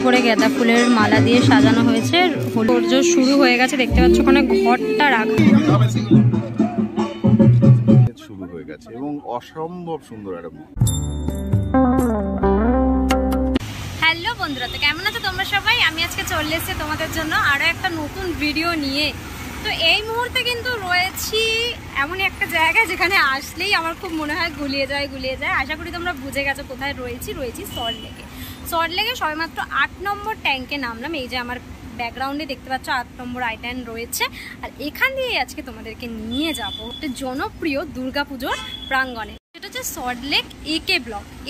করে গাঁদা ফুলের মালা দিয়ে সাজানো হয়েছে। পুজো শুরু হয়ে গেছে, দেখতে পাচ্ছ ওখানে ঘরটা রাখা শুরু হয়ে গেছে এবং অসম্ভব সুন্দর একটা। হ্যালো বন্ধুরা, তো কেমন আছো তোমরা সবাই? আমি আজকে চলে এসেছি তোমাদের জন্য আরো একটা নতুন ভিডিও নিয়ে। তো এই মুহূর্তে কিন্তু রয়েছি এমন একটা জায়গায় যেখানে আসলেই আমার খুব মনে হয় গুলিয়ে যায়। আশা করি তোমরা বুঝে গেছো কোথায় রয়েছি সল্টলেকে সবেমাত্র 8 নম্বর ট্যাঙ্কে নামলাম। এই যে আমার ব্যাকগ্রাউন্ডে দেখতে পাচ্ছ 8 নম্বর আইল্যান্ড রয়েছে, আর এখান দিয়ে আজকে তোমাদেরকে নিয়ে যাবো একটা জনপ্রিয় দুর্গাপুজোর প্রাঙ্গণে। সেটা হচ্ছে সল্টলেক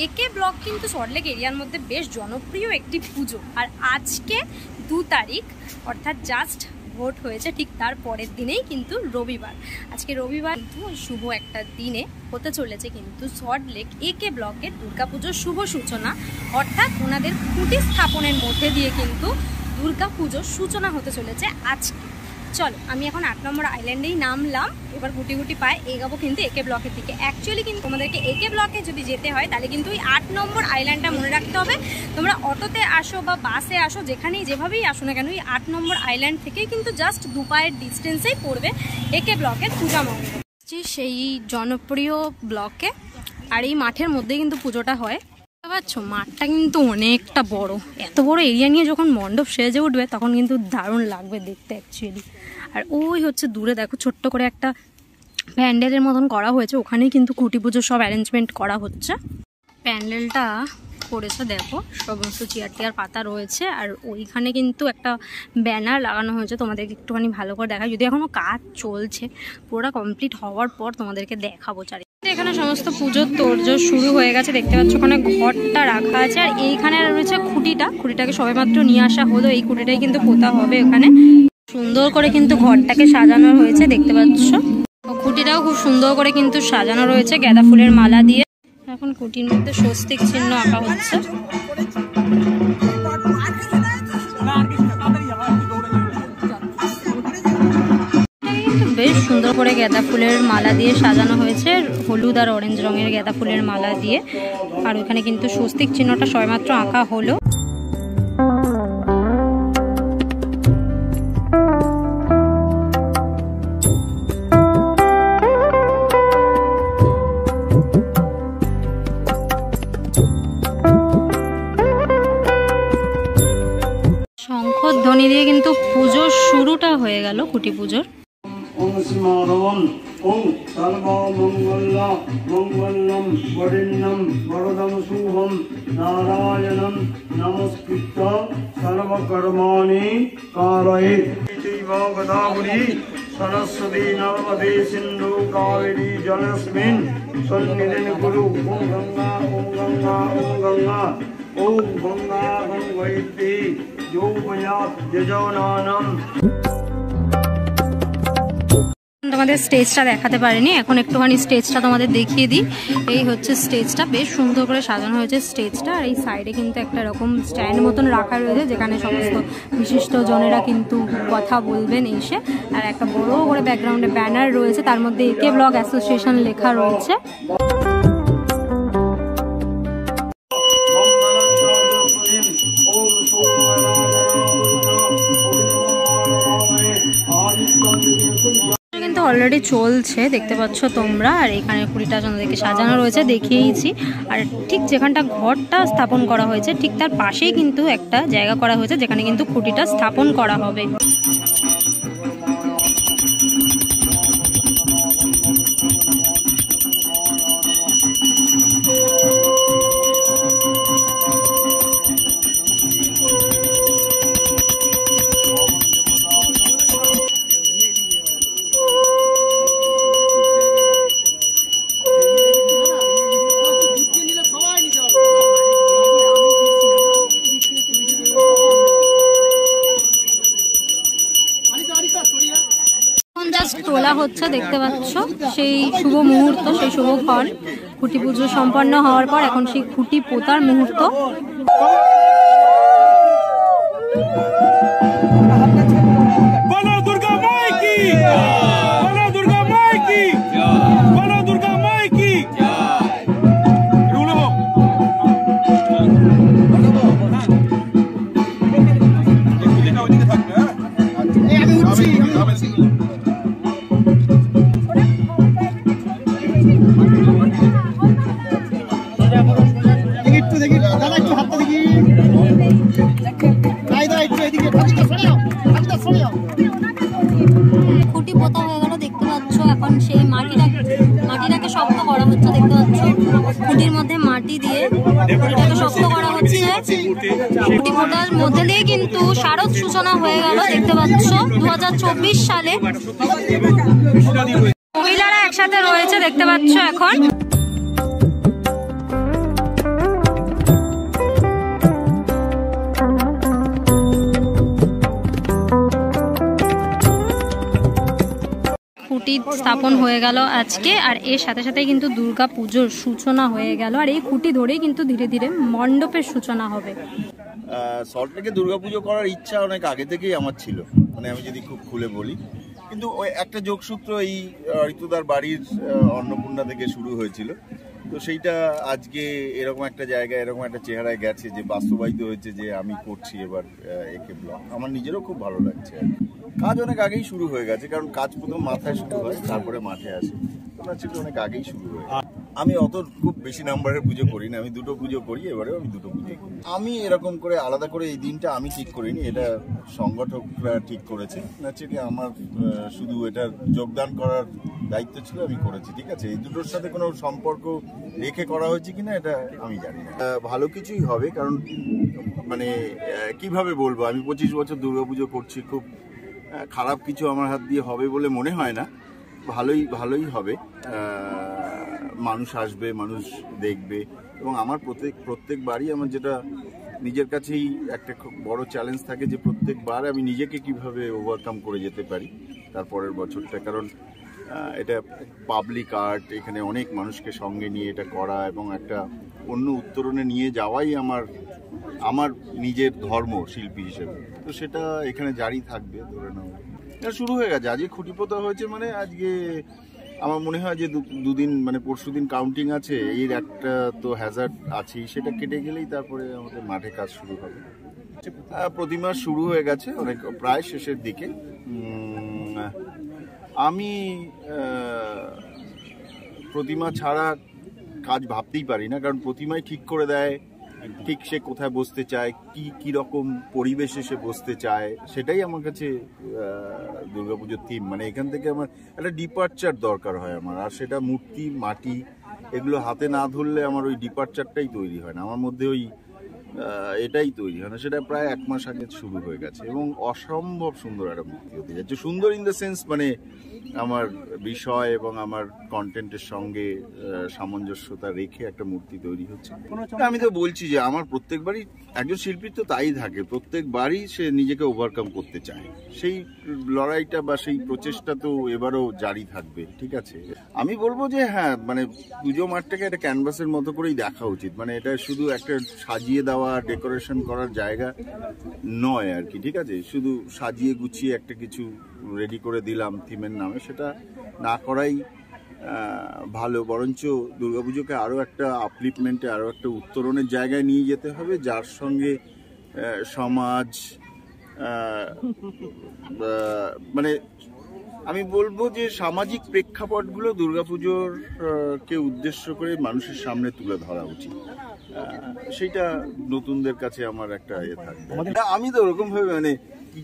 একে ব্লক কিন্তু সল্টলেক এরিয়ার মধ্যে বেশ জনপ্রিয় একটি পুজো। আর আজকে 2 তারিখ অর্থাৎ জাস্ট ভোট হয়েছে, ঠিক তার পরের দিনেই কিন্তু রবিবার। আজকে রবিবার কিন্তু শুভ একটা দিনে হতে চলেছে কিন্তু সল্টলেক একে ব্লকের দুর্গাপুজোর শুভ সূচনা, অর্থাৎ ওনাদের খুঁটি স্থাপনের মধ্যে দিয়ে কিন্তু দুর্গাপুজোর সূচনা হতে চলেছে আজকে। চলো আমি এখন 8 নম্বর আইল্যান্ডেই নামলাম, এবার গুটি পায়ে এগাবো কিন্তু একে ব্লকের দিকে। অ্যাকচুয়ালি কিন্তু তোমাদেরকে একে ব্লকে যদি যেতে হয় তাহলে কিন্তু ওই 8 নম্বর আইল্যান্ডটা মনে রাখতে হবে। তোমরা অটোতে আসো বা বাসে আসো, যেভাবেই আসো না কেন, ওই 8 নম্বর আইল্যান্ড থেকেই কিন্তু জাস্ট 2 পায়ের ডিস্টেন্সেই পড়বে একে ব্লকের পূজা মণ্ডপ। সেই জনপ্রিয় ব্লকে আর এই মাঠের মধ্যেই কিন্তু পুজোটা হয়। পাচ্ছো মাঠটা কিন্তু অনেকটা বড়, এত বড় এরিয়া নিয়ে যখন মণ্ডপ সেজে উঠবে তখন কিন্তু দারুণ লাগবে দেখতে অ্যাকচুয়ালি। আর ওই হচ্ছে দূরে দেখো ছোট্ট করে একটা প্যান্ডেলের মতন করা হয়েছে, ওখানেই কিন্তু খুঁটি পুজোর সব অ্যারেঞ্জমেন্ট করা হচ্ছে। প্যান্ডেলটা করেছে দেখো, সমস্ত চেয়ার পাতা রয়েছে, আর ওইখানে কিন্তু একটা ব্যানার লাগানো হয়েছে। তোমাদেরকে একটুখানি ভালো করে দেখাই, যদি এখনো কাজ চলছে, পুরোটা কমপ্লিট হওয়ার পর তোমাদেরকে দেখাবো। এখানে সমস্ত পুজোর তোড়জোড় শুরু হয়ে গেছে, দেখতে পাচ্ছ ওখানে ঘরটা রাখা আছে। আর এইখানে রয়েছে খুঁটিটাকে সবেমাত্র নিয়ে আসা হলো, এই খুঁটিটাই কিন্তু পোতা হবে। ওখানে সুন্দর করে কিন্তু ঘরটাকে সাজানো হয়েছে, দেখতে পাচ্ছ খুঁটিটাও খুব সুন্দর করে কিন্তু সাজানো রয়েছে গাঁদা ফুলের মালা দিয়ে। এখন খুঁটির মধ্যে স্বস্তিক চিহ্ন আঁকা হচ্ছে। বেশ সুন্দর করে গাঁদা ফুলের মালা দিয়ে সাজানো হয়েছে, হলুদ আর অরেঞ্জ রঙের গাঁদা ফুলের মালা দিয়ে। আর ওখানে কিন্তু স্বস্তিক চিহ্নটা সবেমাত্র আঁকা হলো। শঙ্খধ্বনি দিয়ে কিন্তু পুজোর শুরুটা হয়ে গেল খুঁটি পুজোর। ওম শ্রীমাধবন ওম সর্বমঙ্গলম বরেণ্যম বরদম শুভম নারায়ণম নমস্কৃত্য সর্বকর্মাণি কারয়েৎ। গদাবরী সরস্বতী নর্মদে সিন্ধু কাবেরী জলস্মিন সন্নিধিং কুরু। ওম গঙ্গা ওম গঙ্গা গঙ্গৈতি যোগয়াৎ যজনানম। তোমাদের স্টেজটা দেখাতে পারিনি, এখন একটুখানি স্টেজটা তোমাদের দেখিয়ে দিই। এই হচ্ছে স্টেজটা, বেশ সুন্দর করে সাজানো হয়েছে স্টেজটা। আর এই সাইডে কিন্তু একটা এরকম স্ট্যান্ড মতন রাখা রয়েছে, যেখানে সমস্ত বিশিষ্ট জনেরা কিন্তু কথা বলবেন এসে। আর একটা বড় করে ব্যাকগ্রাউন্ডে ব্যানার রয়েছে, তার মধ্যে একে ব্লক অ্যাসোসিয়েশন লেখা রয়েছে। কিন্তু অলরেডি চলছে, দেখতে পাচ্ছ তোমরা। আর এখানে কুড়িটা জনদেরকে সাজানো রয়েছে, দেখিয়েছি। আর ঠিক যেখানটা ঘরটা স্থাপন করা হয়েছে ঠিক তার পাশেই কিন্তু একটা জায়গা করা হয়েছে, যেখানে কিন্তু খুঁটিটা স্থাপন করা হবে। তোলা হচ্ছে, দেখতে পাচ্ছ সেই শুভ মুহূর্ত, সেই শুভক্ষণ। খুঁটি পুজো সম্পন্ন হওয়ার পর এখন সেই খুঁটি পোতার মুহূর্ত। হালকা হয়ে গেল দেখতে পাচ্ছ। এখন সেই মাটিটাকে শক্ত করা হচ্ছে দেখতে পাচ্ছ। খুঁটির মধ্যে মাটি দিয়ে খুঁটিটাকে শক্ত করা হচ্ছে। খুঁটি মোটার মধ্যে দিয়ে কিন্তু শারদ সূচনা হয়ে গেল দেখতে পাচ্ছ 2024 সালে। মহিলারা একসাথে রয়েছে দেখতে পাচ্ছ এখন। খুঁটি স্থাপন হয়ে গেল আজকে, আর এর সাথে সাথে কিন্তু দুর্গা পুজোর সূচনা হয়ে গেল। আর এই খুঁটি ধরেই কিন্তু ধীরে ধীরে মণ্ডপের সূচনা হবে। সল্টলেকে দুর্গাপুজো করার ইচ্ছা অনেক আগে থেকেই আমার ছিল, মানে আমি যদি খুব খুলে বলি, কিন্তু ওই একটা যোগসূত্র এই ঋতুদার বাড়ির অন্নপূর্ণা থেকে শুরু হয়েছিল। তো সেইটা আজকে এরকম একটা জায়গায় এরকম একটা চেহারায় গেছে যে বাস্তবায়িত হয়েছে যে আমি করছি এবার একে ব্লগ। আমার নিজেরও খুব ভালো লাগছে। কাজ অনেক আগেই শুরু হয়ে গেছে, কারণ কাজ প্রথম মাথায় শুরু হয় তারপরে মাঠে আসে। ওনার ছিল অনেক আগেই শুরু হয়ে গেছে। আমি অত খুব বেশি নাম্বারের পুজো করি না, আমি দুটো পুজো করি, এবারেও আমি দুটো পুজো করি। আমি এরকম করে আলাদা করে এই দিনটা আমি ঠিক করিনি, এটা সংগঠকরা ঠিক করেছে। ন্যাচুরালি আমার শুধু এটার যোগদান করার দায়িত্ব ছিল, আমি করেছি, ঠিক আছে। এই দুটোর সাথে কোনো সম্পর্ক রেখে করা হয়েছে কিনা এটা আমি জানি না। ভালো কিছুই হবে, কারণ মানে কিভাবে বলবো, আমি 25 বছর দুর্গাপুজো করছি, খুব খারাপ কিছু আমার হাত দিয়ে হবে বলে মনে হয় না। ভালোই হবে। মানুষ আসবে, মানুষ দেখবে, এবং আমার প্রত্যেকবারই আমার যেটা নিজের কাছেই একটা খুব বড় চ্যালেঞ্জ থাকে যে প্রত্যেকবার আমি নিজেকে কিভাবে ওভারকাম করে যেতে পারি তারপরের বছরটা। কারণ এটা পাবলিক আর্ট, এখানে অনেক মানুষকে সঙ্গে নিয়ে এটা করা এবং একটা অন্য উত্তরণে নিয়ে যাওয়াই আমার নিজের ধর্ম শিল্পী হিসেবে। তো সেটা এখানে জারি থাকবে, ধরে নাও এটা শুরু হয়ে গেছে। আজকে খুঁটি পোতা হয়েছে, মানে আজকে আমার মনে হয় যে দুদিন, মানে পরশুদিন কাউন্টিং আছে, এর একটা তো হ্যাজার্ড আছেই, সেটা কেটে গেলেই তারপরে আমাদের মাঠে কাজ শুরু হবে। প্রতিমা শুরু হয়ে গেছে, অনেক প্রায় শেষের দিকে। আমি প্রতিমা ছাড়া কাজ ভাবতেই পারি না, কারণ প্রতিমাই ঠিক করে দেয় ঠিক সে কোথায় বসতে চায়, কি রকম পরিবেশে সে বসতে চায়। সেটাই আমার কাছে দুর্গাপুজোর থিম। মানে এখান থেকে আমার একটা ডিপার্চার দরকার হয় আমার, আর সেটা মূর্তি, মাটি, এগুলো হাতে না ধরলে আমার ওই ডিপার্চারটাই তৈরি হয় না, আমার মধ্যে ওই এটাই তৈরি হয় না। সেটা প্রায় 1 মাস আগে শুরু হয়ে গেছে এবং অসম্ভব সুন্দর একটা মূর্তি হতে যাচ্ছে। সুন্দর ইন দ্য সেন্স, মানে আমার বিষয় এবং আমার কন্টেন্টের সঙ্গে সামঞ্জস্যতা রেখে একটা মূর্তি তৈরি হচ্ছে। আমি তো বলছি যে আমার প্রত্যেকবারই, একজন শিল্পীর তো তাই থাকে, প্রত্যেকবারই সে নিজেকে ওভারকাম করতে চায়। সেই লড়াইটা বা সেই প্রচেষ্টা তো এবারও জারি থাকবে, ঠিক আছে। আমি বলবো যে হ্যাঁ, মানে পুজো মাঠটাকে একটা ক্যানভাসের মতো করেই দেখা উচিত। মানে এটা শুধু একটা সাজিয়ে দেওয়া, ডেকোরেশন করার জায়গা নয় আর কি, ঠিক আছে। শুধু সাজিয়ে গুছিয়ে একটা কিছু রেডি করে দিলাম থিমের নামে, সেটা না করাই ভালো। বরঞ্চ দুর্গাপুজোকে আরও একটা আপলিফমেন্টে, আরও একটা উত্তরণের জায়গায় নিয়ে যেতে হবে, যার সঙ্গে সমাজ, মানে আমি বলবো যে সামাজিক প্রেক্ষাপটগুলো দুর্গাপুজোর কে উদ্দেশ্য করে মানুষের সামনে তুলে ধরা উচিত। সেইটা নতুনদের কাছে আমার একটা থাকবে। আমি তো ওরকম ভাবে, মানে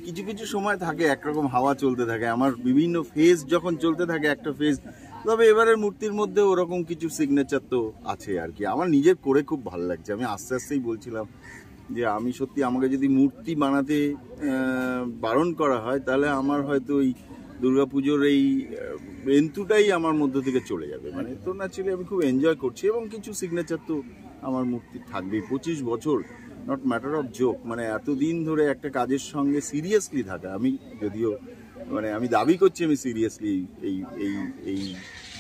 কিছু কিছু সময় থাকে একরকম হাওয়া চলতে থাকে, আমার বিভিন্ন ফেজ যখন চলতে থাকে একটা ফেজ। তবে এবারের মূর্তির মধ্যে ওরকম কিছু সিগনেচার তো আছে আর কি। আমার নিজের করে খুব ভালো লাগছে। আমি আস্তে আস্তেই বলছিলাম যে আমি সত্যি, আমাকে যদি মূর্তি বানাতে বারণ করা হয় তাহলে আমার হয়তো ওই দুর্গাপুজোর এই এন্তুটাই আমার মধ্য থেকে চলে যাবে। মানে তো ন্যাচুরালি আমি খুব এনজয় করছি এবং কিছু সিগনেচার তো আমার মূর্তি থাকবেই। 25 বছর, নট ম্যাটার অফ জোক, মানে এতদিন ধরে একটা কাজের সঙ্গে সিরিয়াসলি থাকা। আমি যদিও, মানে আমি দাবি করছি আমি সিরিয়াসলি এই এই এই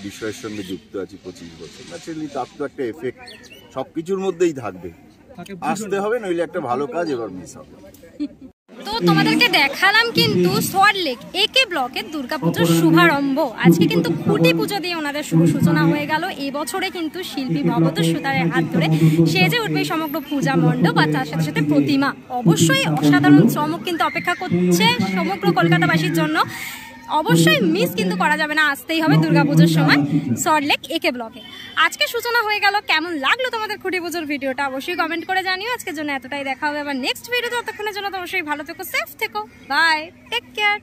বিষয়ের সঙ্গে যুক্ত আছি 25 বছর। ন্যাচুরালি তার তো একটা এফেক্ট সব কিছুর মধ্যেই থাকবে, আসতে হবে, নইলে একটা ভালো কাজ এবার মিস হবে। তো তোমাদেরকে দেখালাম কিন্তু সল্টলেক একে ব্লকের দুর্গাপুজোর শুভারম্ভ। আজকে কিন্তু খুঁটি পুজো দিয়ে ওনাদের শুভ সূচনা হয়ে গেল। এবছরে কিন্তু শিল্পী ভবত সুতারের হাত ধরে সেজে উঠবে সমগ্র পূজা মণ্ডপ, আর তার সাথে সাথে প্রতিমা। অবশ্যই অসাধারণ চমক কিন্তু অপেক্ষা করছে সমগ্র কলকাতাবাসীর জন্য। অবশ্যই মিস কিন্তু করা যাবে না, আসতেই হবে দুর্গাপুজোর সময় সল্টলেক একে ব্লকে। আজকে সূচনা হয়ে গেল। কেমন লাগলো তোমাদের খুঁটি পুজোর ভিডিওটা অবশ্যই কমেন্ট করে জানিও। আজকের জন্য এতটাই, দেখা হবে আবার নেক্সট ভিডিওতে। ততক্ষণের জন্য তো অবশ্যই ভালো থেকো, সেফ থেকো, বাই, টেক কেয়ার।